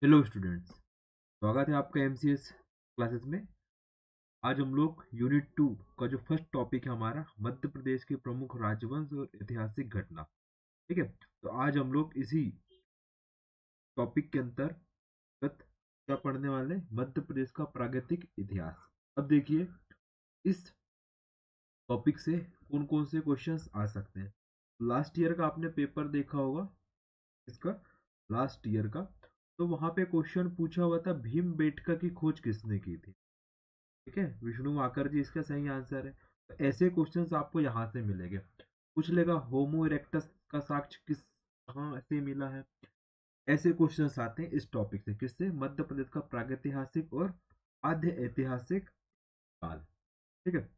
Hello students, स्वागत है आपका एमसीएस क्लासेस में। आज हम लोग यूनिट 2 का जो फर्स्ट टॉपिक है हमारा मध्य प्रदेश के प्रमुख राजवंश और ऐतिहासिक घटना। ठीक है, तो आज हम लोग इसी टॉपिक के अंतर्गत क्या पढ़ने वाले हैं? मध्य प्रदेश का प्रागैतिक इतिहास। अब देखिए, इस टॉपिक से कौन कौन से क्वेश्चंस आ सकते हैं। लास्ट ईयर का आपने पेपर देखा होगा, इसका लास्ट ईयर का, तो वहां पे क्वेश्चन पूछा हुआ था भीम बेटका की खोज किसने की थी। ठीक है, विष्णु वाकर जी इसका सही आंसर है। तो ऐसे क्वेश्चंस आपको यहाँ से मिलेंगे। पूछ लेगा होमो इरेक्टस का साक्ष्य कहाँ से मिला है। ऐसे क्वेश्चंस आते हैं इस टॉपिक से, किससे? मध्य प्रदेश का प्रागैतिहासिक और आद्य ऐतिहासिक काल। ठीक है,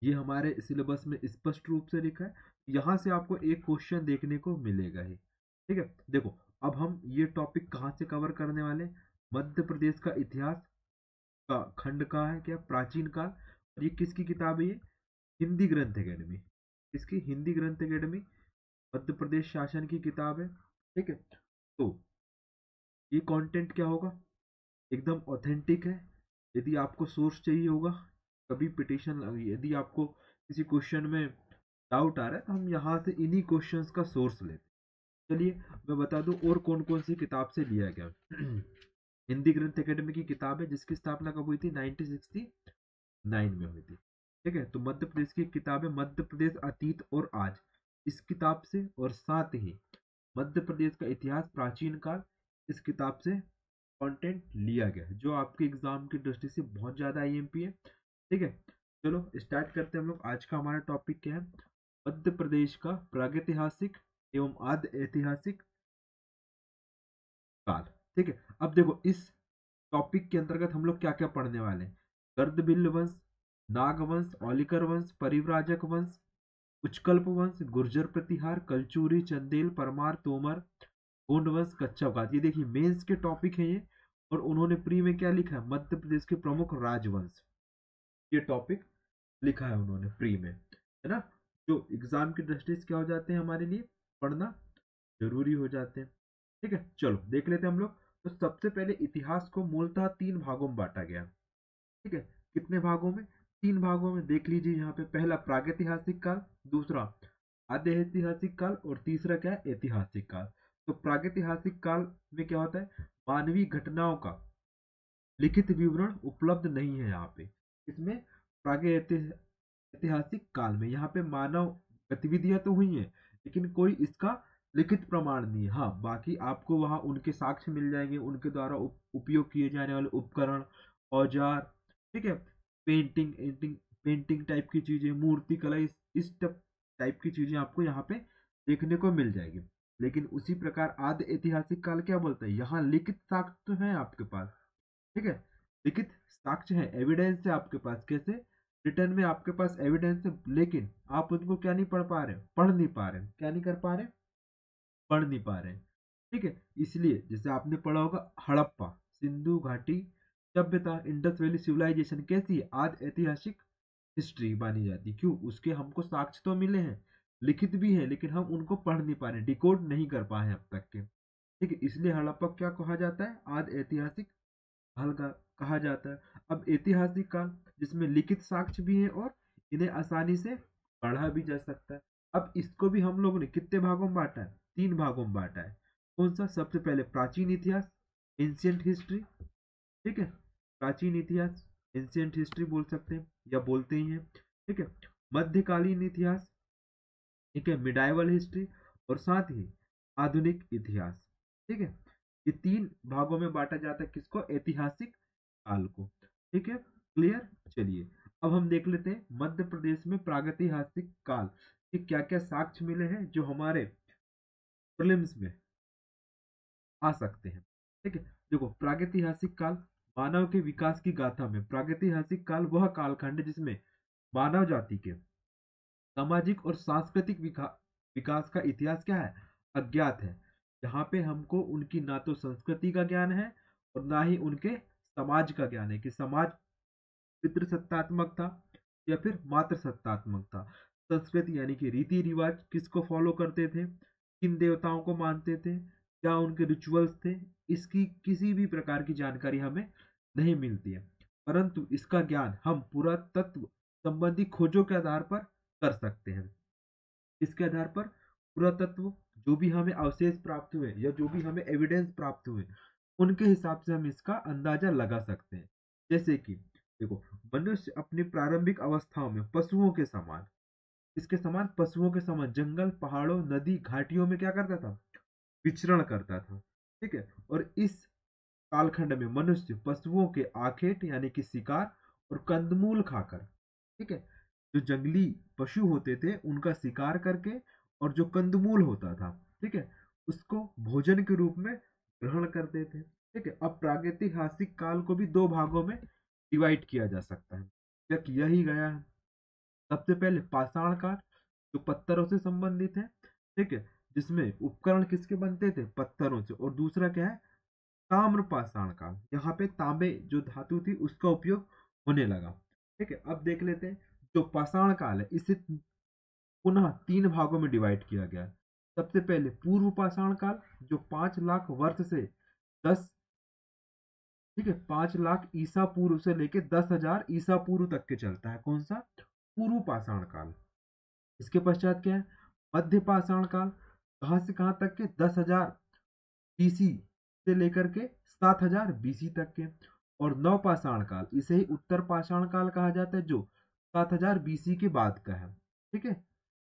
ये हमारे सिलेबस में स्पष्ट रूप से लिखा है। यहाँ से आपको एक क्वेश्चन देखने को मिलेगा ही। ठीक है, देखो, अब हम ये टॉपिक कहाँ से कवर करने वाले हैं? मध्य प्रदेश का इतिहास का खंड का है क्या? प्राचीन काल। और ये किसकी किताब है? ये हिंदी ग्रंथ अकेडमी। इसकी हिंदी ग्रंथ अकेडमी मध्य प्रदेश शासन की किताब है। ठीक है, तो ये कंटेंट क्या होगा? एकदम ऑथेंटिक है। यदि आपको सोर्स चाहिए होगा, कभी पिटिशन, यदि आपको किसी क्वेश्चन में डाउट आ रहा है, तो हम यहाँ से इन्हीं क्वेश्चंस का सोर्स लेते हैं। चलिए मैं बता दूं और कौन कौन सी किताब से लिया गया। हिंदी ग्रंथ अकेडमी की किताब है जिसकी स्थापना कब हुई थी? 1969 में हुई थी। ठीक है, तो मध्य प्रदेश की किताब है मध्य प्रदेश अतीत और आज, इस किताब से, और साथ ही मध्य प्रदेश का इतिहास प्राचीन काल, इस किताब से कंटेंट लिया गया है, जो आपके एग्जाम की दृष्टि से बहुत ज्यादा आईएमपी है। ठीक है, चलो स्टार्ट करते हैं हम लोग। आज का हमारा टॉपिक क्या है? मध्य प्रदेश का प्रागैतिहासिक एवं आद्य ऐतिहासिक काल। ठीक है, अब देखो, इस टॉपिक के अंतर्गत हम लोग क्या क्या पढ़ने वाले हैं? गर्दभिल्ल वंश, नागवंश, औलिकर वंश, परिव्राजक वंश, उच्चकल्प वंश, गुर्जर प्रतिहार, कलचुरी, चंदेल, परमार, तोमर, गोंड वंश, कच्छावकात। ये देखिए मेंस के टॉपिक है ये। और उन्होंने प्री में क्या लिखा है? मध्य प्रदेश के प्रमुख राजवंश, ये टॉपिक लिखा है उन्होंने प्री में, है ना। जो एग्जाम की दृष्टि से क्या हो जाते हैं, हमारे लिए पढ़ना जरूरी हो जाते हैं। ठीक है, चलो देख लेते हैं हम लोग। तो सबसे पहले इतिहास को मूलतः 3 भागों में बांटा गया। ठीक है, कितने भागों में? 3 भागों में। देख लीजिए यहाँ पे, पहला प्रागैतिहासिक काल, दूसरा आद्य ऐतिहासिक काल, और तीसरा क्या है? ऐतिहासिक काल। तो प्रागैतिहासिक काल में क्या होता है? मानवीय घटनाओं का लिखित विवरण उपलब्ध नहीं है यहाँ पे। इसमें प्रागैतिहासिक काल में यहाँ पे मानव गतिविधियां तो हुई हैं, लेकिन कोई इसका लिखित प्रमाण नहीं है। हाँ, बाकी आपको वहाँ उनके साक्ष्य मिल जाएंगे, उनके द्वारा उपयोग किए जाने वाले उपकरण, औजार। ठीक है, पेंटिंग एंटिंग पेंटिंग टाइप की चीजें, मूर्ति कला, इस टाइप की चीजें आपको यहाँ पे देखने को मिल जाएगी। लेकिन उसी प्रकार आद्य ऐतिहासिक काल क्या बोलता है? यहाँ लिखित साक्ष्य तो है आपके पास। ठीक है, लिखित साक्ष्य है, एविडेंस है आपके पास। कैसे? रिटर्न में आपके पास एविडेंस है, लेकिन आप उनको क्या नहीं पढ़ पा रहे? पढ़ नहीं पा रहे। क्या नहीं कर पा रहे? पढ़ नहीं पा रहे। ठीक है, इसलिए जैसे आपने पढ़ा होगा हड़प्पा सिंधु घाटी सभ्यता, इंडस वैली सिविलाइजेशन कैसी है? आदि ऐतिहासिक हिस्ट्री मानी जाती। क्यों? उसके हमको साक्ष्य तो मिले हैं, लिखित भी है, लेकिन हम उनको पढ़ नहीं पा रहे, डिकोड नहीं कर पाए हैं अब तक के। ठीक है, इसलिए हड़प्पा क्या कहा जाता है? आदि ऐतिहासिक हल्का कहा जाता है। अब ऐतिहासिक काल, जिसमें लिखित साक्ष्य भी है और इन्हें आसानी से पढ़ा भी जा सकता है। अब इसको भी हम लोगों ने कितने भागों में बांटा है? 3 भागों में बांटा है। कौन सा? सबसे पहले प्राचीन इतिहास, एंशियंट हिस्ट्री। ठीक है, प्राचीन इतिहास, एंशियंट हिस्ट्री बोल सकते हैं या बोलते ही हैं। ठीक है, मध्यकालीन इतिहास, ठीक है, मिडाइवल हिस्ट्री, और साथ ही आधुनिक इतिहास। ठीक है, ये 3 भागों में बांटा जाता है किसको? ऐतिहासिक काल को। ठीक है, क्लियर। चलिए अब हम देख लेते हैं मध्य प्रदेश में प्रागैतिहासिक काल के क्या क्या साक्ष्य मिले हैं जो हमारे प्रीलिम्स में आ सकते हैं। ठीक है, देखो, प्रागैतिहासिक काल मानव के विकास की गाथा में प्रागैतिहासिक काल वह कालखंड है जिसमें मानव जाति के सामाजिक और सांस्कृतिक विकास का इतिहास क्या है? अज्ञात है। यहाँ पे हमको उनकी ना तो संस्कृति का ज्ञान है और ना ही उनके समाज का ज्ञान है, कि समाज पितृसत्तात्मक था या फिर मातृ सत्तात्मक था। संस्कृति यानी कि रीति रिवाज किसको फॉलो करते थे, किन देवताओं को मानते थे, क्या उनके रिचुअल्स थे, इसकी किसी भी प्रकार की जानकारी हमें नहीं मिलती है। परंतु इसका ज्ञान हम पुरातत्व संबंधी खोजों के आधार पर कर सकते हैं। इसके आधार पर पुरातत्व जो भी हमें अवशेष प्राप्त हुए या जो भी हमें एविडेंस प्राप्त हुए, उनके हिसाब से हम इसका अंदाजा लगा सकते हैं। जैसे कि देखो, मनुष्य अपनी प्रारंभिक अवस्थाओं में पशुओं के समान, इसके समान पशुओं के समान जंगल, पहाड़ों, नदी, घाटियों में क्या करता था, विचरण करता था। ठीक है, और इस कालखंड में मनुष्य पशुओं के आखेट यानी कि शिकार और कंदमूल खाकर, ठीक है, जो जंगली पशु होते थे उनका शिकार करके और जो कंदमूल होता था, ठीक है, उसको भोजन के रूप में ग्रहण करते थे। ठीक है, अब प्रागैतिहासिक काल को भी दो भागों में डिवाइड किया जा सकता है, क्या किया ही गया है। सबसे पहले पाषाण काल, जो पत्थरों से संबंधित है, ठीक है, जिसमें उपकरण किसके बनते थे, पत्थरों से। और दूसरा क्या है, ताम्र पाषाण काल, यहाँ पे तांबे जो धातु थी उसका उपयोग होने लगा। ठीक है, अब देख लेते हैं जो पाषाण काल है, इसे पुनः तीन भागों में डिवाइड किया गया है। सबसे पहले पूर्व पाषाण काल, जो 5 लाख वर्ष से 10, ठीक है, 5 लाख ईसा पूर्व से लेके 10,000 ईसा पूर्व तक के चलता है। कौन सा, पूर्व पाषाण काल। इसके पश्चात क्या है, मध्य पाषाण काल, कहां से कहां तक के, 10,000 बीसी से लेकर के 7,000 बीसी तक के। और नवपाषाण काल, इसे ही उत्तर पाषाण काल कहा जाता है, जो 7,000 बीसी के बाद का है। ठीक है,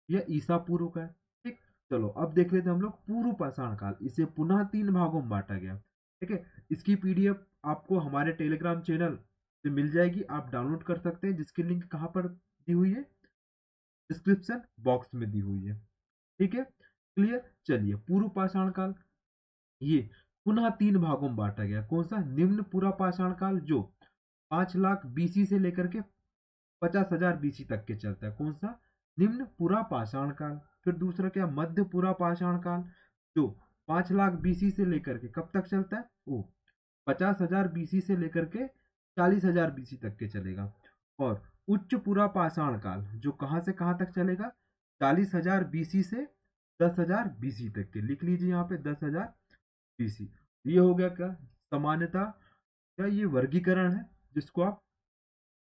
यह ईसा पूर्व का है। ठीक, चलो अब देख लेते हैं हम लोग पूर्व पाषाण काल। इसे पुनः तीन भागों में बांटा गया। ठीक है, इसकी पीडीएफ आपको हमारे टेलीग्राम चैनल से मिल जाएगी, आप डाउनलोड कर सकते हैं, जिसकी लिंक कहाँ पर दी हुई है, डिस्क्रिप्शन बॉक्स में दी हुई है। ठीक है, क्लियर। चलिए, पूर्व पाषाण काल ये पुनः तीन भागों में बांटा गया। कौन सा, निम्न पूरा पाषाण काल, जो 5 लाख बीसी से लेकर के 50,000 बीसी तक के चलता है। कौन सा, निम्न पूरा पाषाण काल। फिर दूसरा क्या, मध्य पूरा पाषाण काल, जो 5 लाख बीसी से लेकर के कब तक चलता है, वो 50,000 बीसी से लेकर के 40,000 बीसी तक के चलेगा। और उच्च पूरा पाषाण काल, जो कहां से कहां तक चलेगा, 40,000 बीसी से 10,000 बीसी तक के। लिख लीजिए यहाँ पे 10,000 बीसी। ये हो गया क्या, समानता, क्या ये वर्गीकरण है जिसको आप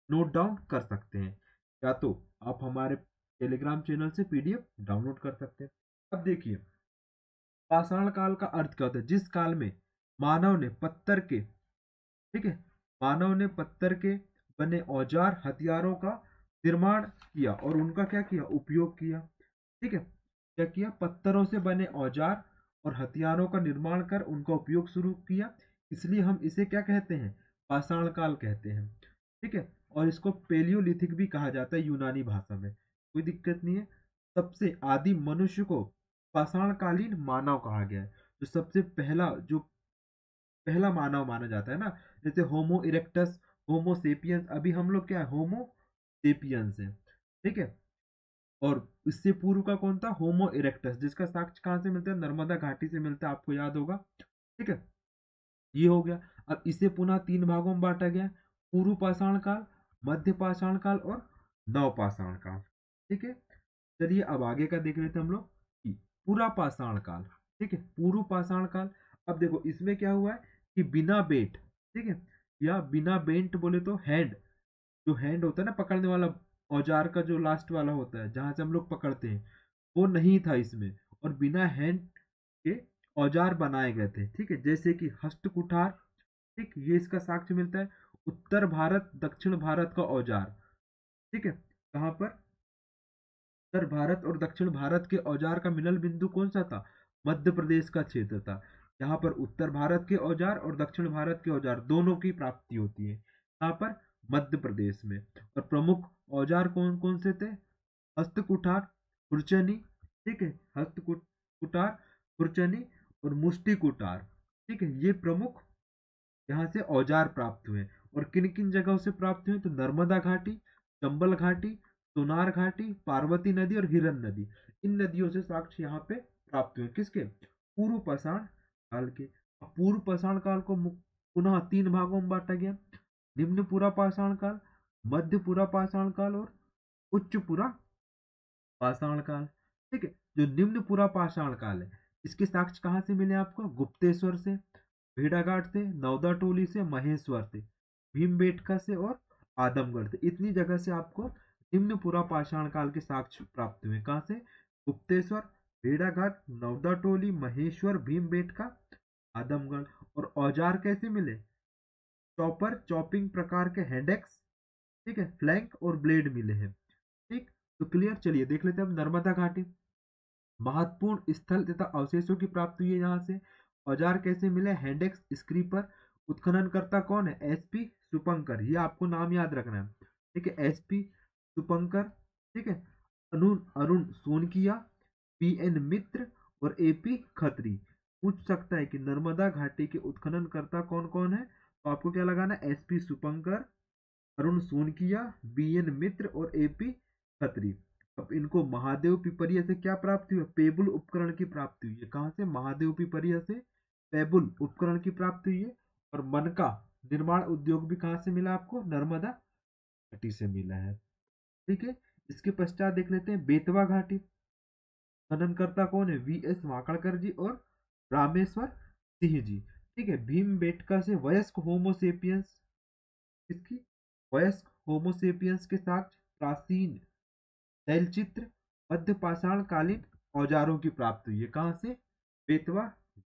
नोट डाउन कर सकते हैं, या तो आप हमारे टेलीग्राम चैनल से पीडीएफ डाउनलोड कर सकते हैं। अब देखिए, पाषाण काल का अर्थ क्या होता है, जिस काल में मानव ने पत्थर के, ठीक है, मानव ने पत्थर के बने औजार हथियारों का निर्माण किया और उनका क्या किया, उपयोग किया। ठीक है, क्या किया, पत्थरों से बने औजार और हथियारों का निर्माण कर उनका उपयोग शुरू किया। इसलिए हम इसे क्या कहते हैं, पाषाण काल कहते हैं। ठीक है, और इसको पेलियोलिथिक भी कहा जाता है यूनानी भाषा में, कोई दिक्कत नहीं है। सबसे आदिम मनुष्य को पाषाणकालीन मानव कहा गया है। जो सबसे पहला मानव माना जाता है ना, जैसे होमो इरेक्टस, होमो सेपियंस, अभी हम लोग क्या है, होमो सेपियंस है। ठीक है, और इससे पूर्व का कौन था, होमो इरेक्टस, जिसका साक्ष्य कहाँ से मिलता है, नर्मदा घाटी से मिलता है, आपको याद होगा। ठीक है, ये हो गया। अब इसे पुनः तीन भागों में बांटा गया, पूर्व पाषाण काल, मध्य पाषाण काल और नव पाषाण काल। ठीक है, चलिए अब आगे का देख लेते हैं हम लोग कि पूरा पाषाण काल। ठीक है, पूर्व पाषाण काल। अब देखो इसमें क्या हुआ है कि बिना बेट, ठीक है, या बिना बेंट बोले तो हैंड, जो हैंड होता है ना पकड़ने वाला, औजार का जो लास्ट वाला होता है जहां से हम लोग पकड़ते हैं, वो नहीं था इसमें। और बिना हैंड के औजार बनाए गए थे। ठीक है, जैसे कि हस्त कुठार, ठीक, ये इसका साक्ष्य मिलता है। उत्तर भारत दक्षिण भारत का औजार, ठीक है, कहाँ पर, उत्तर भारत और दक्षिण भारत के औजार का मिलल बिंदु कौन सा था, मध्य प्रदेश का क्षेत्र था। यहाँ पर उत्तर भारत के औजार और दक्षिण भारत के औजार दोनों की प्राप्ति होती है। यहाँ पर मध्य प्रदेश में। और प्रमुख औजार कौन कौन से थे, हस्तकुठार, खुरचनी, ठीक है, हस्तकुठार, खुरचनी और मुष्टि कुठार। ठीक है, ये प्रमुख यहाँ से औजार प्राप्त हुए। और किन किन जगहों से प्राप्त हुए, तो नर्मदा घाटी, चंबल घाटी, सोनार घाटी, पार्वती नदी और हिरन नदी, इन नदियों से साक्ष्य यहाँ पे प्राप्त हुए। किसके, पूर्व पाषाण काल के। पूर्व पाषाण काल को पुनः तीन भागों में बांटा गया, निम्न पूरा पाषाण काल, मध्य पूरा पाषाण काल और उच्च पूरा पाषाण काल। ठीक है, जो निम्न पूरा पाषाण काल है, इसके साक्ष्य कहाँ से मिले आपको? गुप्तेश्वर से, भेड़ाघाट से, नवदा टोली से, महेश्वर से, भीमबेटका से और आदमगढ़ से। इतनी जगह से आपको निम्न पुरा पाषाण काल के साक्ष्य प्राप्त हुए। कहाँ से? गुप्तेश्वर, भेड़ाघाट, नवदा टोली, महेश्वर, भीमबेटका, आदमगढ़। और औजार कैसे मिले? चॉपर, चॉपिंग प्रकार के हैंडेक्स, ठीक है, फ्लैंक और ब्लेड मिले हैं। ठीक, तो क्लियर। चलिए देख लेते हैं अब नर्मदा घाटी। महत्वपूर्ण स्थल तथा अवशेषों की प्राप्ति हुई है यहाँ से। औजार कैसे मिले? हैंडेक्स, स्क्रीपर। उत्खनन करता कौन है? एसपी सुपंकर। ये आपको नाम याद रखना है, ठीक है, एसपी सुपंकर, ठीक है। अरुण अरुण सोनकिया, पीएन मित्र और एपी खत्री। पूछ सकता है कि नर्मदा घाटी के उत्खनन करता कौन कौन है, तो आपको क्या लगाना है? एसपी सुपंकर, अरुण सोनकिया, बीएन मित्र और एपी खत्री। अब इनको महादेव पिपरिया से क्या प्राप्ति हुई? पेबुल उपकरण की प्राप्ति हुई है। कहाँ से? महादेव पिपरिया से पेबुल उपकरण की प्राप्ति हुई है। और मन का निर्माण उद्योग भी कहाँ से मिला आपको? नर्मदा घाटी से मिला है, ठीक है। इसके पश्चात देख लेते हैं बेतवा घाटी। खननकर्ता कौन है? वीएस वाकड़कर जी और रामेश्वर सिंह जी, ठीक है। भीम बेटका से वयस्क होमोसेपियंस, इसकी वयस्क होमोसेपियंस के साथ प्राचीन तैलचित्र मध्य पाषाण कालीन औजारों की प्राप्ति हुई है। कहाँ से? बेतवा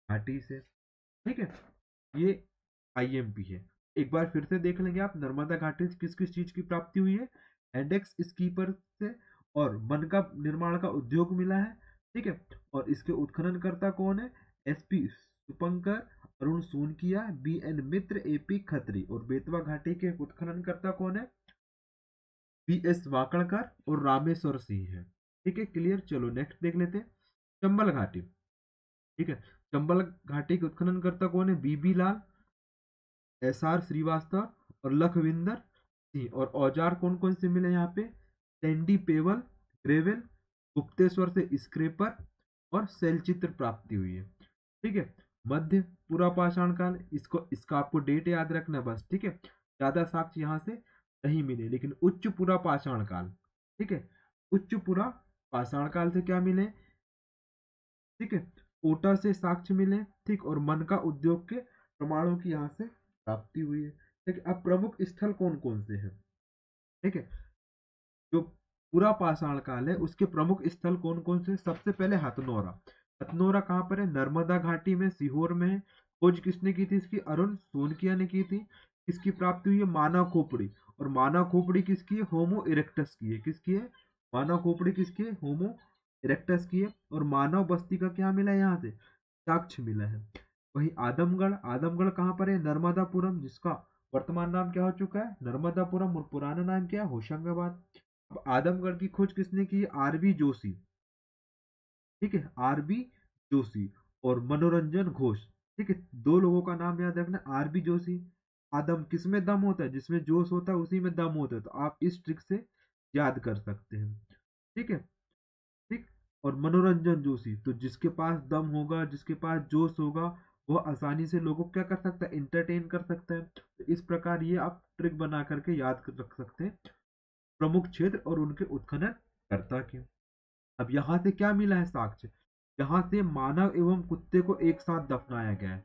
घाटी से, ठीक है। ये आईएमपी है। एक बार फिर से देख लेंगे आप, नर्मदा घाटी से किस किस चीज की प्राप्ति हुई है? हैंडेक्स स्कीपर से और मन का निर्माण का उद्योग मिला है, ठीक है। और इसके उत्खननकर्ता कौन है? एसपी सुपंकर, अरुण सोनकिया, बीएन मित्र, एपी खत्री। और बेतवा घाटी के उत्खननकर्ता कौन है? बीएस वाकड़कर और रामेश्वर सिंह है, ठीक है, क्लियर। चलो नेक्स्ट देख लेते हैं चंबल घाटी, ठीक है। चंबल घाटी के उत्खननकर्ता कौन है? बीबी लाल, एसआर श्रीवास्तव और लखविंदर सिंह। और औजार कौन कौन से मिले यहाँ पे? सैंडी पेवल, ग्रेवेल, गुप्तेश्वर से स्क्रेपर और शैलचित्र प्राप्ति हुई है, ठीक है। मध्य पूरा पाषाण काल, इसको इसका आपको डेट याद रखना है बस, ठीक है। ज्यादा साक्ष्य यहाँ से नहीं मिले, लेकिन उच्च पूरा पाषाण काल, ठीक है। उच्च पूरा पाषाण काल से क्या मिले? ठीक है, ओटा से साक्ष्य मिले, ठीक। और मन का उद्योग के प्रमाणों की यहाँ से प्राप्ति हुई है, ठीक है। अब प्रमुख स्थल कौन कौन से हैं, ठीक है। जो पूरा पाषाण काल है उसके प्रमुख स्थल कौन कौन से? सबसे पहले हथनोरा। हथनोरा कहाँ पर है? नर्मदा घाटी में, सीहोर में है। खोज किसने की थी इसकी? अरुण सोनकिया ने की थी। इसकी प्राप्ति हुई है मानव खोपड़ी। और मानव खोपड़ी किसकी है? होमो इरेक्टस की है। किसकी है? मानव खोपड़ी किसकी है? होमो इरेक्टस की है। और मानव बस्ती का क्या मिला है यहाँ से? साक्ष्य मिला है। वही आदमगढ़, आदमगढ़ कहाँ पर है? नर्मदापुरम, जिसका वर्तमान नाम क्या हो चुका है? नर्मदापुरम। और पुराना नाम क्या है? होशंगाबाद। अब आदमगढ़ की खोज किसने की? आरबी जोशी, ठीक है, आरबी जोशी और मनोरंजन घोष, ठीक है। दो लोगों का नाम याद रखना, आरबी जोशी। आदम किसमें दम होता है? जिसमें जोश होता है उसी में दम होता है, तो आप इस ट्रिक से याद कर सकते हैं, ठीक है, ठीक। और मनोरंजन जोशी, तो जिसके पास दम होगा, जिसके पास जोश होगा, वह आसानी से लोगों को क्या कर सकता है? इंटरटेन कर सकता है। तो इस प्रकार ये आप ट्रिक बना करके याद रख सकते हैं प्रमुख क्षेत्र और उनके उत्खनन कर्ता के। अब यहाँ से क्या मिला है साक्ष्य? यहाँ से मानव एवं कुत्ते को एक साथ दफनाया गया है।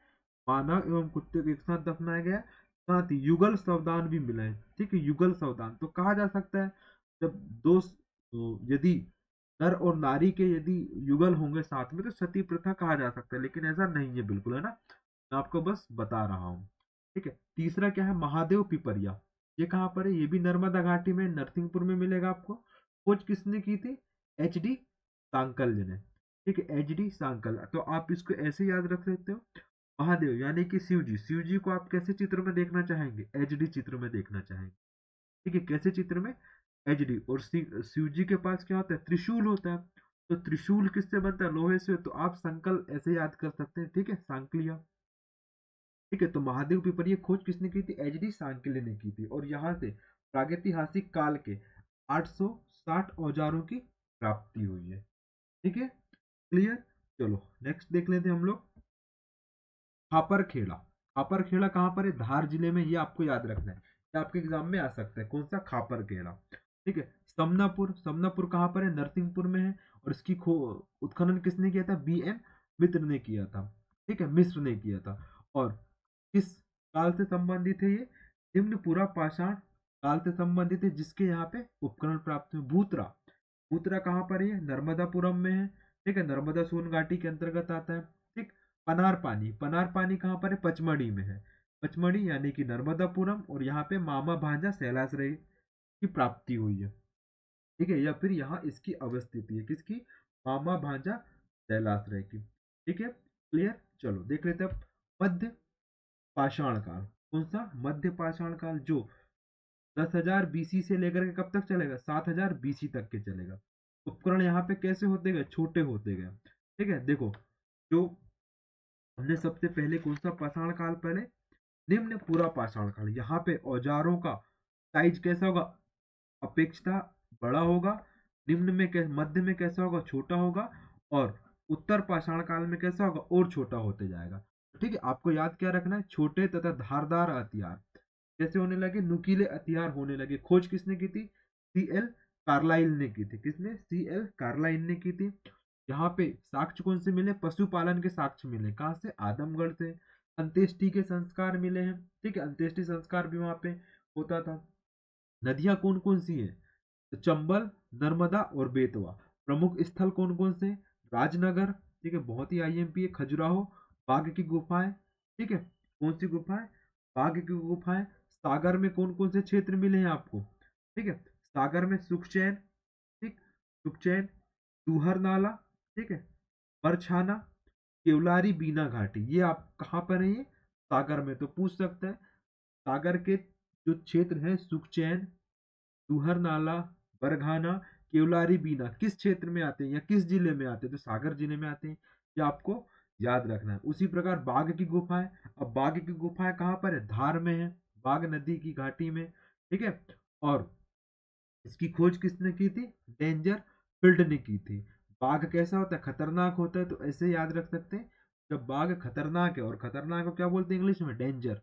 मानव एवं कुत्ते को एक साथ दफनाया गया है। साथ ही युगल सावधान भी मिला है, ठीक है। युगल सावधान तो कहा जा सकता है जब दो यदि नर और नारी के यदि युगल होंगे साथ में तो सती प्रथा कहा जा सकता है, लेकिन ऐसा नहीं है बिल्कुल, है ना। मैं आपको बस बता रहा हूँ, ठीक है। तीसरा क्या है? महादेव पिपरिया। ये कहाँ पर है? ये भी नर्मदा घाटी में, नरसिंहपुर में मिलेगा आपको। खोज किसने की थी? एच डी सांकल्य ने, ठीक है, एच डी सांकल्य। तो आप इसको ऐसे याद रख सकते हो, महादेव यानी कि शिव जी। शिव जी को आप कैसे चित्र में देखना चाहेंगे? एच डी चित्र में देखना चाहेंगे, ठीक है। कैसे चित्र में? H D. और शिव जी के पास क्या होता है? त्रिशूल होता है। तो त्रिशूल किससे बनता है? लोहे से। तो आप संकल्प ऐसे याद कर सकते हैं, ठीक है, सांकलिया, ठीक है। तो महादेव पिपरिया खोज किसने की थी? एच डी सांकल्य ने की थी। और यहाँ से प्रागैतिहासिक काल के 860 औजारों की प्राप्ति हुई है, ठीक है, क्लियर। चलो नेक्स्ट देख लेते हैं हम लोग खापर खेड़ा। खापर खेड़ा कहाँ पर है? धार जिले में। ये आपको याद रखना है, ये आपके एग्जाम में आ सकता है। कौन सा? खापर खेड़ा, ठीक है। समनापुर, समनापुर कहाँ पर है? नरसिंहपुर में है। और इसकी उत्खनन किसने किया था? बी एन मित्र ने किया था, ठीक है, मिस्र ने किया था। और किस काल से संबंधित है ये? निम्न पूरा पाषाण काल से संबंधित है, जिसके यहाँ पे उपकरण प्राप्त हुए। भूतरा, भूतरा कहाँ पर है? नर्मदापुरम में है, ठीक है, नर्मदा सोन घाटी के अंतर्गत आता है, ठीक। पनार पानी, पनार पानी कहाँ पर है? पचमढ़ी में है, पचमढ़ी यानी कि नर्मदापुरम, और यहाँ पे मामा भांजा शैलाश्रय की प्राप्ति हुई है, ठीक है, या फिर यहाँ इसकी अवस्थिति है, किसकी? मामा भांजा शैलाश्रय की, ठीक है, क्लियर। चलो देख लेते हैं अब मध्य पाषाण काल। कौन सा? मध्य पाषाण काल, जो 10,000 बीसी से लेकर के कब तक चलेगा? 7,000 बीसी तक के चलेगा। उपकरण यहाँ पे कैसे होते गए? छोटे होते गए, ठीक है। देखो, जो हमने सबसे पहले कौन सा पाषाण काल पहले? निम्न पूरा पाषाण काल। यहाँ पे औजारों का साइज कैसा होगा? अपेक्षता बड़ा होगा। निम्न में मध्य में कैसा होगा? छोटा होगा। और उत्तर पाषाण काल में कैसा होगा? और छोटा होते जाएगा, ठीक है। आपको याद क्या रखना है? छोटे तथा धारदार हथियार जैसे होने लगे, नुकीले हथियार होने लगे। खोज किसने की थी? सीएल कार्लाइल ने की थी। किसने? सीएल कार्लाइल ने की थी। यहाँ पे साक्ष्य कौन से मिले? पशुपालन के साक्ष्य मिले। कहाँ से? आदमगढ़ से। अंत्येष्टि के संस्कार मिले हैं, ठीक है, अंत्येष्टि संस्कार भी वहां पे होता था। नदियां कौन कौन सी है? तो चंबल, नर्मदा और बेतवा। प्रमुख स्थल कौन कौन से? राजनगर, ठीक है, बहुत ही आईएमपी है। खजुराहो, बाघ की गुफाएं, ठीक है, कौन सी गुफाएं? बाघ की गुफाएं। सागर में कौन कौन से क्षेत्र मिले हैं आपको? ठीक है, सागर में सुखचैन, ठीक, सुखचैन, दूहर नाला, ठीक है, बरछाना, केवलारी, बीना घाटी। ये आप कहाँ पर है? ये सागर में। तो पूछ सकता है सागर के जो क्षेत्र है, सुखचैन, दूहर नाला, बरघाना, केवलारी, बीना, किस क्षेत्र में आते हैं या किस जिले में आते हैं? तो सागर जिले में आते हैं। ये आपको याद रखना है। उसी प्रकार बाघ की गुफाएं। अब बाघ की गुफाएं कहाँ पर है? धार में है, बाघ नदी की घाटी में, ठीक है। और इसकी खोज किसने की थी? डेंजर फील्ड ने की थी। बाघ कैसा होता है? खतरनाक होता है। तो ऐसे याद रख सकते हैं, जब बाघ खतरनाक है, और खतरनाक को क्या बोलते हैं इंग्लिश में? डेंजर।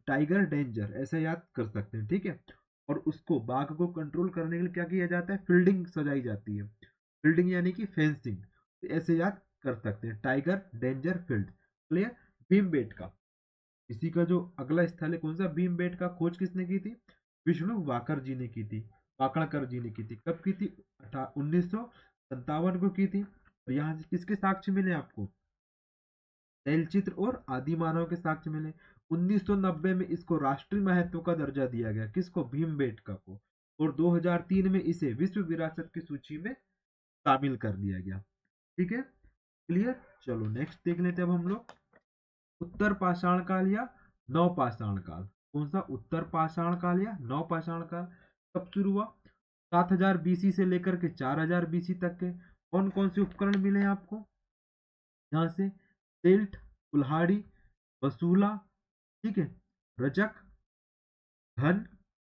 टाइगर डेंजर, ऐसा याद कर सकते हैं, ठीक है। और उसको, बाघ को कंट्रोल करने के लिए क्या किया जाता है? फील्डिंग सजाई जाती है। फील्डिंग यानी कि फेंसिंग। तो ऐसे याद कर सकते हैं, tiger danger field, clear. Bhimbetka, इसी का जो अगला स्थल है, कौन सा? भीमबेटका। खोज किसने की थी? विष्णु वाकर जी ने की थी, वाकड़कर जी ने की थी। कब की थी? 1957 को की थी। और यहाँ से किसके साक्ष्य मिले आपको? तैलचित्र और आदिमानव के साक्ष्य मिले। 1990 में इसको राष्ट्रीय महत्व का दर्जा दिया गया। किसको? भीमबेटका को। और 2003 में इसे विश्व विरासत की सूची में शामिल कर दिया गया, ठीक है, क्लियर। चलो नेक्स्ट देख लेते हैं अब हम लोग उत्तर पाषाण काल या नव पाषाण काल। कौन सा? उत्तर पाषाण काल या नव पाषाण काल। कब शुरू हुआ? 7,000 बीसी से लेकर के 4,000 बीसी तक के। कौन कौन से उपकरण मिले हैं आपको यहाँ से? टिल्ट, कुल्हाड़ी, वसूला, ठीक है, रजक, घन,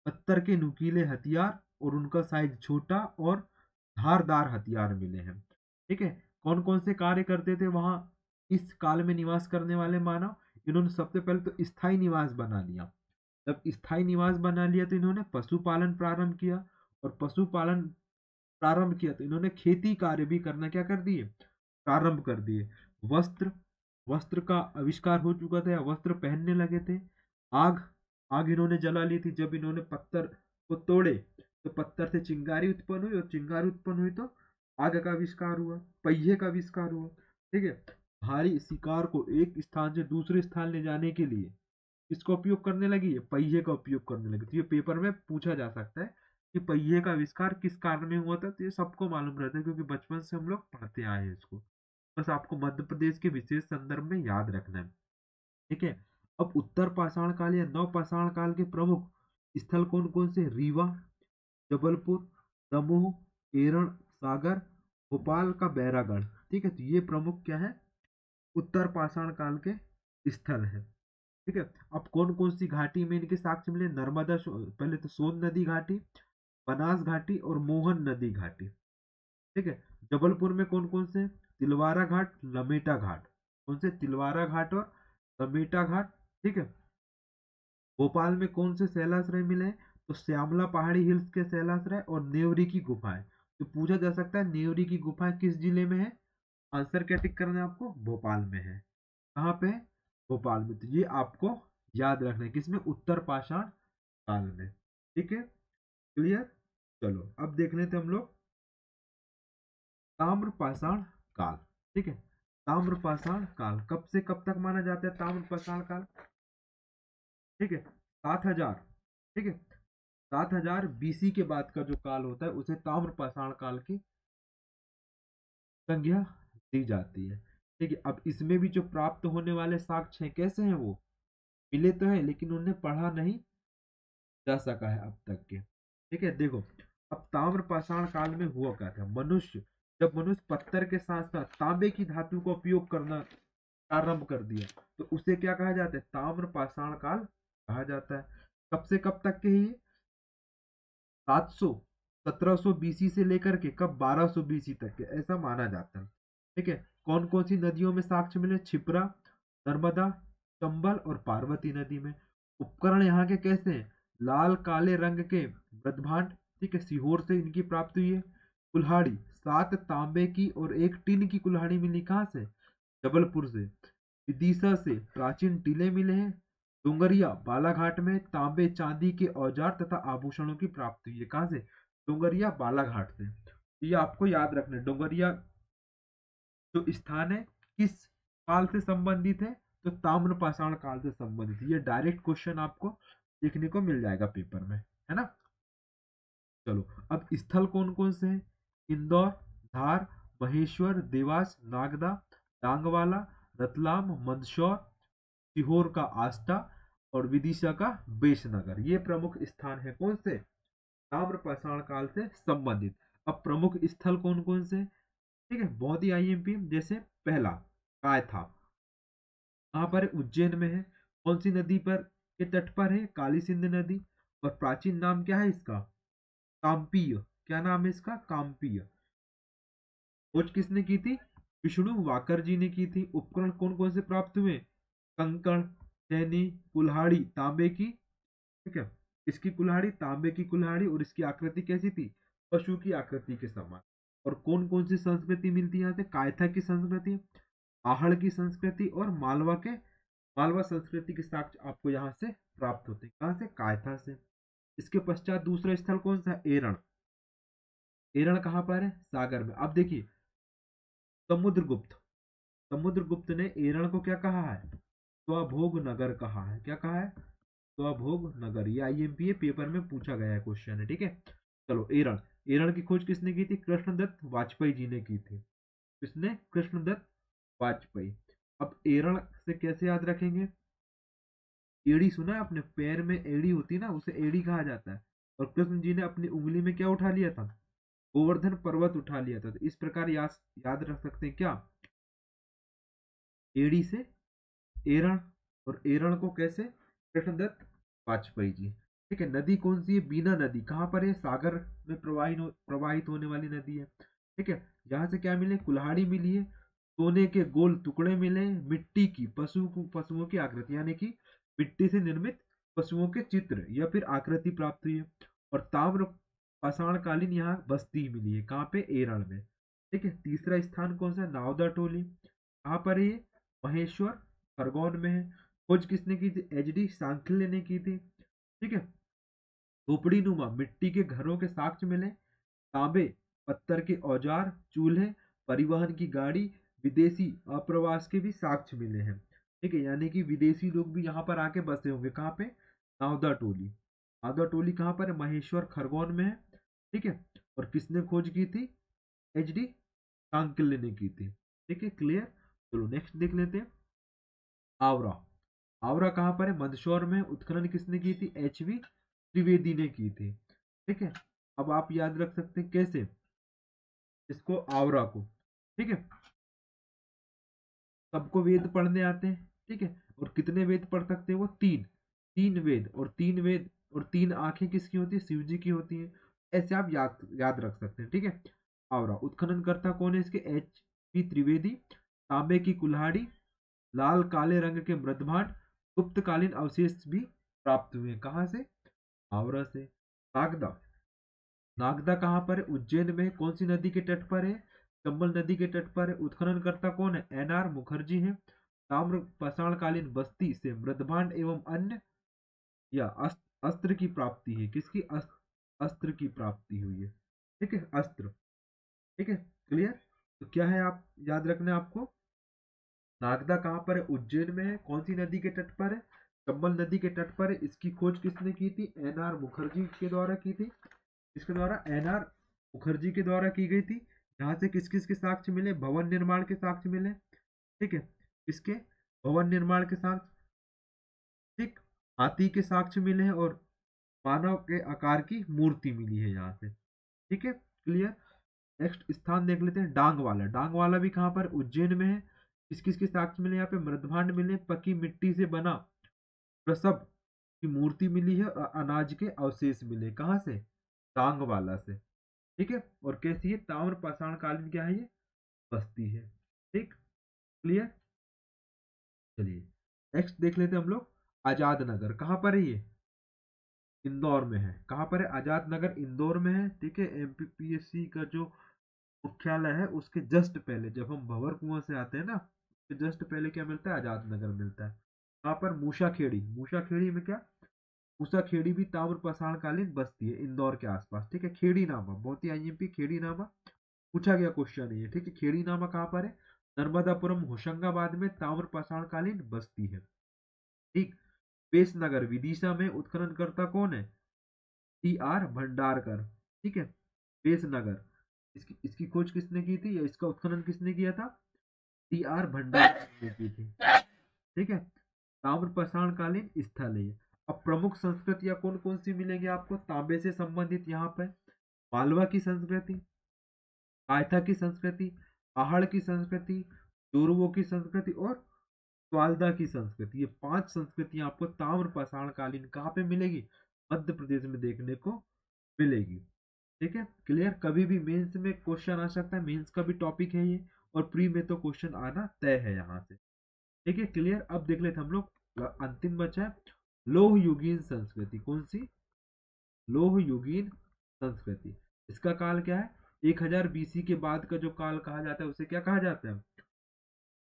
पत्थर के नुकीले हथियार और उनका साइज छोटा और धारदार हथियार मिले हैं, ठीक है। कौन कौन से कार्य करते थे वहां इस काल में निवास करने वाले मानव? इन्होंने सबसे पहले तो स्थायी निवास बना लिया। जब स्थायी निवास बना लिया तो इन्होंने पशुपालन प्रारंभ किया। और पशुपालन प्रारंभ किया तो इन्होंने खेती कार्य भी करना क्या कर दिए? प्रारंभ कर दिए। वस्त्र, वस्त्र का आविष्कार हो चुका था, या वस्त्र पहनने लगे थे। आग, आग इन्होंने जला ली थी। जब इन्होंने पत्थर को तोड़े तो पत्थर से चिंगारी उत्पन्न हुई, और चिंगारी उत्पन्न हुई तो आग का आविष्कार हुआ, पहिए का आविष्कार हुआ, ठीक है। भारी शिकार को एक स्थान से दूसरे स्थान ले जाने के लिए इसका उपयोग करने लगी है, पहिए का उपयोग करने लगी। तो ये पेपर में पूछा जा सकता है कि पहिए का आविष्कार किस कारण में हुआ था। तो ये सबको मालूम रहता है, क्योंकि बचपन से हम लोग पढ़ते आए हैं इसको। बस आपको मध्य प्रदेश के विशेष संदर्भ में याद रखना है, ठीक है। अब उत्तर पाषाण काल या नव पाषाण काल के प्रमुख स्थल कौन कौन से? रीवा, जबलपुर, दमोह, केरण, सागर, भोपाल का बैरागढ़, ठीक है। तो ये प्रमुख क्या है? उत्तर पाषाण काल के स्थल है, ठीक है। अब कौन कौन सी घाटी में इनके साक्ष्य मिले? नर्मदा, पहले तो सोन नदी घाटी, बनास घाटी और मोहन नदी घाटी, ठीक है। जबलपुर में कौन कौन से? तिलवारा घाट, लमेटा घाट। कौन से? तिलवारा घाट और लमेटा घाट, ठीक है। भोपाल में कौन से शैलाश्रय मिले हैं? तो श्यामला पहाड़ी हिल्स के शैलाश्रय और नेवरी की गुफाएं। तो पूछा जा सकता है नेवरी की गुफाएं किस जिले में है? आंसर क्या टिक करना है आपको, भोपाल में है। कहाँ पे है? भोपाल में। तो ये आपको याद रखना है, किसमें, उत्तर पाषाण काल में। ठीक है, क्लियर। चलो अब देख लेते हम लोग ताम्र पाषाण काल। ठीक है, ताम्र पाषाण काल कब से कब तक माना जाता है ताम्र पाषाण काल? ठीक है, 7,000। ठीक है, 7,000 बीसी के बाद का जो काल होता है उसे ताम्र पाषाण काल की संज्ञा दी जाती है। ठीक है, अब इसमें भी जो प्राप्त होने वाले साक्ष्य हैं कैसे हैं, वो मिले तो है लेकिन उन्हें पढ़ा नहीं जा सका है अब तक के। ठीक है, देखो अब ताम्र पाषाण काल में हुआ क्या था, जब मनुष्य पत्थर के साथ साथ तांबे की धातु का उपयोग करना प्रारंभ कर दिया, तो उसे क्या कहा जाता है, ताम्र पाषाण काल कहा जाता है। कब से कब तक के है ये? 700 1700 बीसी से लेकर के कब, 1200 बीसी तक के, ऐसा माना जाता है। ठीक है, कौन कौन सी नदियों में साक्ष्य मिले, क्षिप्रा, नर्मदा, चंबल और पार्वती नदी में। उपकरण यहाँ के कैसे हैं, लाल काले रंग के मृदभांड। ठीक है, सीहोर से इनकी प्राप्ति हुई है। कुल्हाड़ी 7 तांबे की और 1 टिन की कुल्हाड़ी मिली, कहाँ से, जबलपुर से। विदिशा से प्राचीन टीले मिले हैं। डोंगरिया बालाघाट में तांबे चांदी के औजार तथा आभूषणों की प्राप्ति हुई है, कहाँ से, डोंगरिया बालाघाट से। ये आपको याद रखना है, डोंगरिया जो स्थान है किस काल से संबंधित है, तो ताम्र पाषाण काल से संबंधित। ये डायरेक्ट क्वेश्चन आपको देखने को मिल जाएगा पेपर में, है ना। चलो अब स्थल कौन कौन से हैं, इंदौर, धार, महेश्वर, देवास, नागदा, डांगवाला, रतलाम, मंदसौर, सीहोर का आस्था और विदिशा का बेशनगर। ये प्रमुख स्थान है कौन से, ताम्र पाषाण काल से संबंधित। अब प्रमुख स्थल कौन कौन से, ठीक है, बहुत ही आईएमपी। जैसे पहला कायथा, कहाँ पर है, उज्जैन में है। कौन सी नदी पर के तट पर है, काली सिंध नदी। और प्राचीन नाम क्या है इसका, काम्पीय। क्या नाम है इसका, काम्पीय। खोज किसने की थी, विष्णु वाकर जी ने की थी। उपकरण कौन कौन से प्राप्त हुए, कंकड़, चैनी, कुल्हाड़ी तांबे की। ठीक है, इसकी कुल्हाड़ी तांबे की कुल्हाड़ी, और इसकी आकृति कैसी थी, पशु की आकृति के समान। और कौन कौन सी संस्कृति मिलती है यहाँ से, कायथा की संस्कृति, आहड़ की संस्कृति और मालवा संस्कृति के साक्ष्य आपको यहाँ से प्राप्त होते हैं, कहाँ से, कायथा से। इसके पश्चात दूसरा स्थल कौन सा है, एरण। एरण कहाँ पर है, सागर में। अब देखिए समुद्रगुप्त, समुद्रगुप्त ने एरण को क्या कहा है, स्वभोग नगर कहा है। क्या कहा है, स्वभोग नगर। ये आईएमपी है, पेपर में पूछा गया है क्वेश्चन है। ठीक है, चलो एरण। एरण की खोज किसने की थी, कृष्णदत्त वाजपेयी जी ने की थी। किसने, कृष्णदत्त वाजपेयी। अब एरण से कैसे याद रखेंगे, एड़ी सुना है आपने, पैर में एड़ी होती है ना, उसे एड़ी कहा जाता है। और कृष्ण जी ने अपनी उंगली में क्या उठा लिया था, गोवर्धन पर्वत उठा लिया था। तो इस प्रकार याद रख सकते हैं क्या, एड़ी से एरण, और एरण को कैसे, कृष्णदत्त वाजपेयी जी। ठीक है, नदी कौन सी है, बीना नदी। कहाँ पर है, सागर में प्रवाहित होने वाली नदी है। ठीक है, यहाँ से क्या मिले, कुल्हाड़ी मिली है। सोने के गोल टुकड़े मिले, मिट्टी की पशुओं की आकृति, यानी कि मिट्टी से निर्मित पशुओं के चित्र या फिर आकृति प्राप्त हुई है। और ताम्र पाषाण कालीन यहाँ बस्ती मिली है, कहाँ पे, एरण में। ठीक है, तीसरा स्थान कौन सा, नावदा टोली। कहाँ पर है ये, महेश्वर, खरगोन में है। खोज किसने की थी, एचडी सांखल्य ने की थी। ठीक है, झोपड़ी नुमा मिट्टी के घरों के साक्ष्य मिले। तांबे पत्थर के औजार, चूल्हे, परिवहन की गाड़ी, विदेशी अप्रवास के भी साक्ष्य मिले हैं। ठीक है, यानी कि विदेशी लोग भी यहाँ पर आके बसे होंगे, कहाँ पे, नावदा टोली। नावदा टोली कहाँ पर है, महेश्वर खरगोन में है। ठीक है, और किसने खोज की थी, एचडी सांकल्य ने की थी। ठीक है, क्लियर। चलो नेक्स्ट देख लेते हैं, आवरा। आवरा कहाँ पर है, मंदसौर में। उत्खनन किसने की थी, एचवी त्रिवेदी ने की थी। ठीक है, अब आप याद रख सकते हैं कैसे इसको, आवरा को। ठीक है, सबको वेद पढ़ने आते हैं। ठीक है, और कितने वेद पढ़ सकते हैं वो, तीन। तीन वेद, और तीन वेद और तीन आंखें किसकी होती है, शिव जी की होती है। ऐसे आप याद रख सकते हैं। ठीक है, आवरा। उत्खनन करता कौन है इसके, एच पी त्रिवेदी। तांबे की कुल्हाड़ी, लाल काले रंग के मृदभांड, गुप्तकालीन अवशेष भी प्राप्त हुए, कहाँ से, आवरा से। नागदा, नागदा कहाँ पर है, उज्जैन में। कौन सी नदी के तट पर है, चंबल नदी के तट पर है। उत्खननकर्ता कौन है? एन आर मुखर्जी है। ताम्र पाषाणकालीन बस्ती से मृदभांड एवं अन्य या अस्त्र की प्राप्ति है। किसकी? अस्त्र की प्राप्ति हुई है। ठीक है, अस्त्र। ठीक है, क्लियर। तो क्या है, आप याद रखना है आपको, नागदा कहाँ पर है? उज्जैन में है। कौन सी नदी के तट पर है? चंबल नदी के तट पर है। इसकी खोज किसने की थी? एन आर मुखर्जी के द्वारा की थी। किसके द्वारा? एन आर मुखर्जी के द्वारा की गई थी। यहाँ से किस किस के साक्ष्य मिले? भवन निर्माण के साक्ष्य मिले। ठीक है, किसके? भवन निर्माण के साक्ष्य। ठीक, हाथी के साक्ष्य मिले हैं और मानव के आकार की मूर्ति मिली है यहाँ से। ठीक है, क्लियर। नेक्स्ट स्थान देख लेते हैं, डांग वाला। डांग वाला भी कहाँ पर? उज्जैन में है। किस किस के साक्ष्य मिले? यहाँ पे मृदभांड मिले, पकी मिट्टी से बना प्रसव की मूर्ति मिली है और अनाज के अवशेष मिले। कहाँ से? डांग वाला से। ठीक है, और कैसी है? ताम्र पाषाण कालीन क्या है ये? बस्ती है। ठीक, क्लियर। चलिए नेक्स्ट देख लेते हैं हम लोग, आजाद नगर। कहाँ पर है ये? इंदौर में है। कहाँ पर है? आजाद नगर इंदौर में है। ठीक है, एमपीपीएससी का जो मुख्यालय है उसके जस्ट पहले, जब हम भंवर कुआं से आते हैं ना, उसके जस्ट पहले क्या मिलता है? आजाद नगर मिलता है। वहां पर मूसा खेड़ी। मूसा खेड़ी में क्या? मूसा खेड़ी भी ताम्र पाषाणकालीन बस्ती है इंदौर के आसपास। ठीक है, खेड़ी नामा, बहुत ही आईएमपी, खेड़ी नामा पूछा गया क्वेश्चन है ये। ठीक है, खेड़ी नामा कहाँ पर है? नर्मदापुरम होशंगाबाद में ताम्र पाषाणकालीन बस्ती है। ठीक, पेशनगर विदिशा में उत्खननकर्ता कौन है? T R Bhandarkar. ठीक है, पेशनगर, इसकी खोज किसने की थी या इसका उत्खनन किसने किया था? टी आर भंडारकर ने की थी। ठीक है, ताम्र पाषाणकालीन स्थल है ये। अब प्रमुख संस्कृतियां कौन कौन सी मिलेंगी आपको तांबे से संबंधित? यहाँ पे मालवा की संस्कृति, कायथा की संस्कृति, पहाड़ की संस्कृति, जोरुओ की संस्कृति और स्वालदा की संस्कृति। ये 5 संस्कृतियां आपको ताम्र पाषाणकालीन कहाँ पे मिलेगी? मध्य प्रदेश में देखने को मिलेगी। ठीक है, क्लियर। कभी भी मेंस में क्वेश्चन आ सकता है, मेंस का भी टॉपिक है ये, और प्री में तो क्वेश्चन आना तय है यहाँ से। ठीक है, क्लियर। अब देख लेते हम लोग, अंतिम बचा है लोह युगीन संस्कृति। कौन सी? लोह युगीन संस्कृति। इसका काल क्या है? 1000 बीसी के बाद का जो काल कहा जाता है उसे क्या कहा जाता है?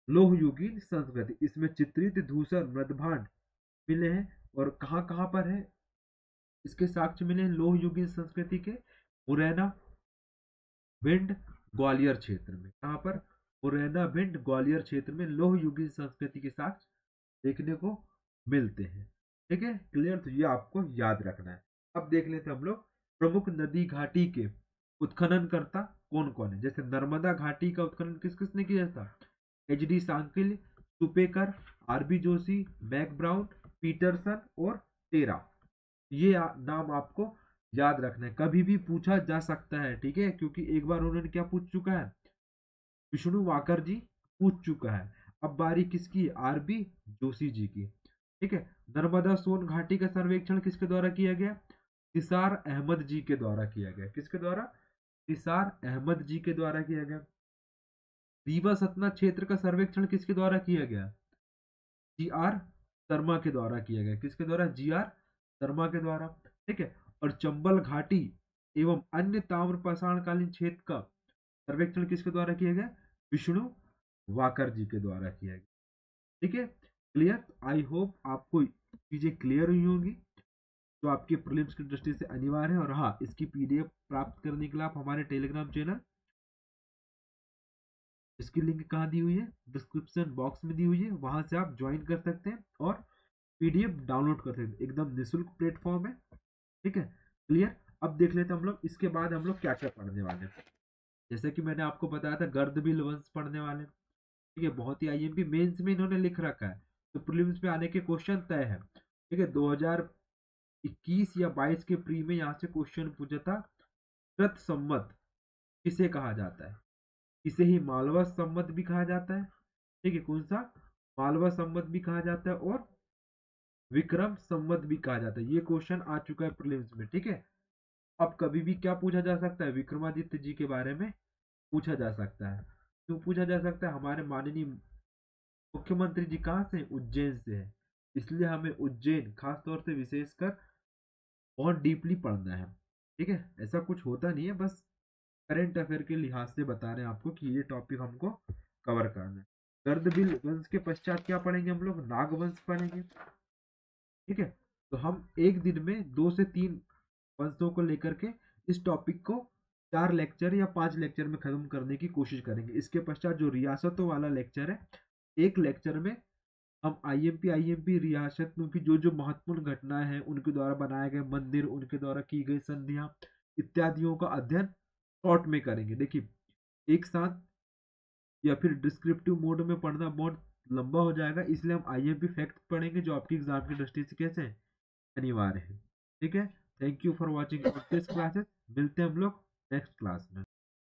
लोह युगीन संस्कृति। इसमें चित्रित धूसर मृदभांड मिले हैं। और कहाँ कहाँ पर है इसके साक्ष्य मिले हैं लोह युगीन संस्कृति के? मुरैना, भिंड, ग्वालियर क्षेत्र में। कहाँ पर? मुरैना, भिंड, ग्वालियर क्षेत्र में लोह युगीन संस्कृति के साक्ष्य देखने को मिलते हैं। ठीक है, क्लियर। तो ये आपको याद रखना है। अब देख लेते हैं हम लोग प्रमुख नदी घाटी के उत्खननकर्ता कौन कौन है। जैसे नर्मदा घाटी का उत्खनन किस किसने किया था? एच डी सांकिल, Supekar, R B Joshi, Mac Brown, Peterson और टेरा। ये नाम आपको याद रखना है, कभी भी पूछा जा सकता है। ठीक है, क्योंकि एक बार उन्होंने क्या पूछ चुका है? विष्णु वाकर जी पूछ चुका है। अब बारी किसकी? आरबी जोशी जी की। ठीक है, नर्मदा सोन घाटी का सर्वेक्षण किसके द्वारा किया गया? निसार अहमद जी के द्वारा किया गया। किसके द्वारा? निसार अहमद जी के द्वारा किया गया। रीवा सतना क्षेत्र का सर्वेक्षण किसके द्वारा किया गया? जी आर शर्मा के द्वारा किया गया। किसके द्वारा? जी आर शर्मा के द्वारा। ठीक है, और चंबल घाटी एवं अन्य ताम्र पाषाणकालीन क्षेत्र का सर्वेक्षण किसके द्वारा किया गया? विष्णु वाकर जी के द्वारा किया गया। ठीक है, क्लियर। आई होप आपको चीजें क्लियर हुई होंगी, जो आपके प्रीलिम्स की दृष्टि से अनिवार्य है। और हाँ, इसकी पीडीएफ प्राप्त करने के लिए आप हमारे टेलीग्राम चैनल, इसकी लिंक कहाँ दी हुई है? डिस्क्रिप्शन बॉक्स में दी हुई है, वहां से आप ज्वाइन कर सकते हैं और पीडीएफ डाउनलोड कर सकते हैं। एकदम निःशुल्क प्लेटफॉर्म है। ठीक है, क्लियर। अब देख लेते हैं हम लोग इसके बाद हम लोग क्या क्या पढ़ने वाले हैं। जैसे कि मैंने आपको बताया था, गर्दभील वंश पढ़ने वाले हैं। ठीक है, बहुत ही आईएमपी मेंस में इन्होंने लिख रखा है, तो प्रीलिम्स में आने के क्वेश्चन तय है। ठीक है, 2021 या 22 के प्री में यहाँ से क्वेश्चन पूछा था, कृत सम्मत किसे कहा जाता है? इसे ही मालवा सम्मत भी कहा जाता है। ठीक है, कौन सा? मालवा सम्मत भी कहा जाता है और विक्रम संवत भी कहा जाता है। ये क्वेश्चन आ चुका है प्रीलिम्स में। ठीक है, अब कभी भी क्या पूछा जा सकता है? विक्रमादित्य जी के बारे में पूछा जा सकता है। क्यों पूछा जा सकता है? हमारे माननीय मुख्यमंत्री जी कहाँ से? उज्जैन से है, इसलिए हमें उज्जैन खास तौर से विशेषकर बहुत डीपली पढ़ना है। ठीक है, ऐसा कुछ होता नहीं है, बस करंट अफेयर के लिहाज से बता रहे हैं आपको कि ये टॉपिक हमको कवर करना है। गर्दबिल वंश के पश्चात क्या पढ़ेंगे हम लोग? नागवंश पढ़ेंगे। ठीक है, तो हम एक दिन में 2 से 3 वंशों को लेकर के इस टॉपिक को 4 लेक्चर या 5 लेक्चर में खत्म करने की कोशिश करेंगे। इसके पश्चात जो रियासतों वाला लेक्चर है, एक लेक्चर में हम आईएमपी रियासतों की जो जो महत्वपूर्ण घटनाएं हैं, उनके द्वारा बनाए गए मंदिर, उनके द्वारा की गई संधियां इत्यादियों का अध्ययन शॉर्ट में करेंगे। देखिए, एक साथ या फिर डिस्क्रिप्टिव मोड में पढ़ना बहुत लंबा हो जाएगा, इसलिए हम आईएमपी फैक्ट पढ़ेंगे जो आपकी एग्जाम की दृष्टि से कैसे हैं, अनिवार्य है। ठीक है, thank you for watching this classes. मिलते हैं हम लोग नेक्स्ट क्लास में।